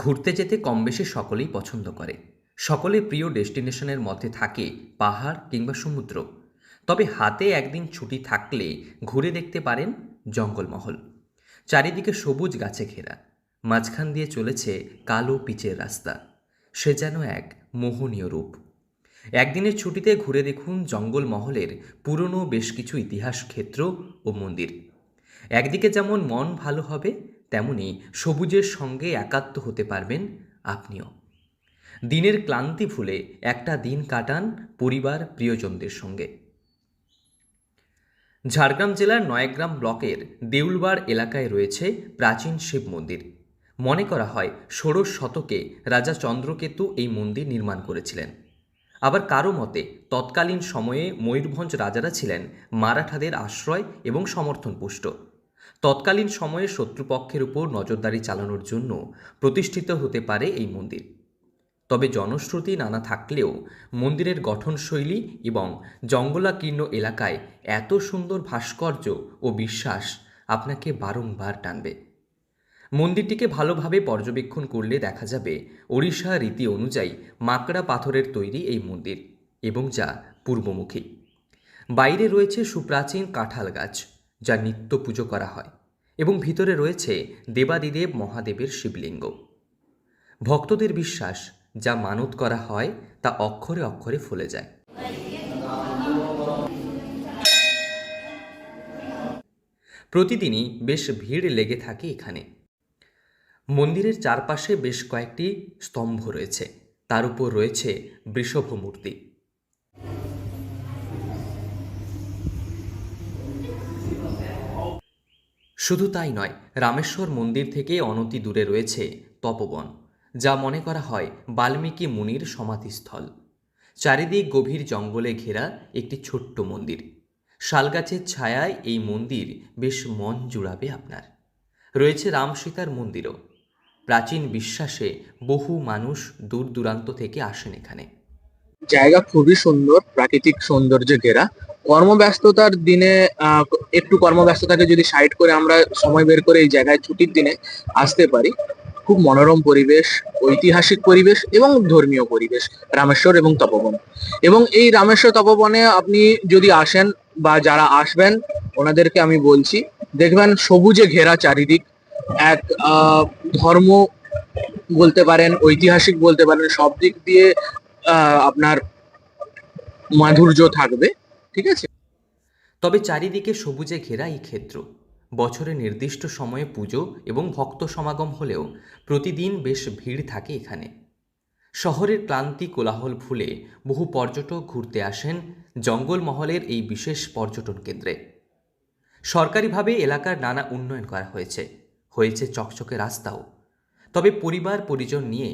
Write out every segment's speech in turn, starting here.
ঘুরতে যেতে কমবেশি সকলেই পছন্দ করে। সকলের প্রিয় ডেস্টিনেশনের মধ্যে থাকে পাহাড় কিংবা সমুদ্র। তবে হাতে একদিন ছুটি থাকলে ঘুরে দেখতে পারেন জঙ্গলমহল। চারিদিকে সবুজ গাছে ঘেরা, মাঝখান দিয়ে চলেছে কালো পিচের রাস্তা। সে যেন এক মোহনীয় রূপ। একদিনের ছুটিতে ঘুরে দেখুন জঙ্গলমহলের পুরনো বেশ কিছু ইতিহাস ক্ষেত্র ও মন্দির। একদিকে যেমন মন ভালো হবে, তেমনি সবুজের সঙ্গে একাত্ম হতে পারবেন আপনিও। দিনের ক্লান্তি ভুলে একটা দিন কাটান পরিবার প্রিয়জনদের সঙ্গে। ঝাড়গ্রাম জেলার নয়াগ্রাম ব্লকের দেউলবাড় এলাকায় রয়েছে প্রাচীন শিব মন্দির। মনে করা হয় ষোড়শ শতকে রাজা চন্দ্রকেতু এই মন্দির নির্মাণ করেছিলেন। আবার কারো মতে তৎকালীন সময়ে ময়ূরভঞ্জ রাজারা ছিলেন মারাঠাদের আশ্রয় এবং সমর্থনপুষ্ট। তৎকালীন সময়ে শত্রুপক্ষের উপর নজরদারি চালানোর জন্য প্রতিষ্ঠিত হতে পারে এই মন্দির। তবে জনশ্রুতি নানা থাকলেও মন্দিরের গঠনশৈলী এবং জঙ্গলাকীর্ণ এলাকায় এত সুন্দর ভাস্কর্য ও বিশ্বাস আপনাকে বারংবার টানবে। মন্দিরটিকে ভালোভাবে পর্যবেক্ষণ করলে দেখা যাবে ওড়িশা রীতি অনুযায়ী মাকড়া পাথরের তৈরি এই মন্দির, এবং যা পূর্বমুখী। বাইরে রয়েছে সুপ্রাচীন কাঁঠাল গাছ, যা নিত্য পুজো করা হয়, এবং ভিতরে রয়েছে দেবাদিদেব মহাদেবের শিবলিঙ্গ। ভক্তদের বিশ্বাস, যা মানত করা হয় তা অক্ষরে অক্ষরে ফলে যায়। প্রতিদিনই বেশ ভিড় লেগে থাকে এখানে। মন্দিরের চারপাশে বেশ কয়েকটি স্তম্ভ রয়েছে, তার উপর রয়েছে বৃষভ মূর্তি। শুধু তাই নয়, রামেশ্বর মন্দির থেকে অনতি দূরে রয়েছে তপবন, যা মনে করা হয় বাল্মীকি মুনির সমাধিস্থল। চারিদিক গভীর জঙ্গলে ঘেরা একটি ছোট্ট মন্দির। শালগাছের ছায়ায় এই মন্দির বেশ মন জুড়াবে আপনার। রয়েছে রাম সীতার মন্দিরও। প্রাচীন বিশ্বাসে বহু মানুষ দূর দূরান্ত থেকে আসেন এখানে। জায়গা খুবই সুন্দর, প্রাকৃতিক সৌন্দর্যে ঘেরা। কর্মব্যস্ততার দিনে একটু কর্মব্যস্ততাকে যদি সাইড করে আমরা সময় বের করে এই জায়গায় ছুটির দিনে আসতে পারি, খুব মনোরম পরিবেশ, ঐতিহাসিক পরিবেশ এবং ধর্মীয় পরিবেশ রামেশ্বর এবং তপবন। এবং এই রামেশ্বর তপবনে আপনি যদি আসেন বা যারা আসবেন ওনাদেরকে আমি বলছি, দেখবেন সবুজে ঘেরা চারিদিক। এক ধর্ম বলতে পারেন, ঐতিহাসিক বলতে পারেন, সব দিক দিয়ে আপনার মাধুর্য থাকবে। ঠিক আছে। তবে চারিদিকে সবুজে ঘেরা এই ক্ষেত্র বছরের নির্দিষ্ট সময়ে পুজো এবং ভক্ত সমাগম হলেও প্রতিদিন বেশ ভিড় থাকে এখানে। শহরের ক্লান্তি কোলাহল ভুলে বহু পর্যটক ঘুরতে আসেন জঙ্গলমহলের এই বিশেষ পর্যটন কেন্দ্রে। সরকারিভাবে এলাকার নানা উন্নয়ন করা হয়েছে চকচকে রাস্তাও। তবে পরিবার পরিজন নিয়ে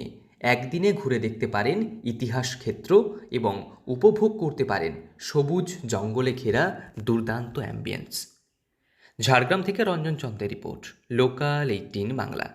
একদিনে ঘুরে দেখতে পারেন ইতিহাস ক্ষেত্র এবং উপভোগ করতে পারেন সবুজ জঙ্গলে ঘেরা দুর্দান্ত অ্যাম্বিয়েন্স। ঝাড়গ্রাম থেকে রঞ্জন চন্দ্রের রিপোর্ট, লোকাল 18 বাংলা।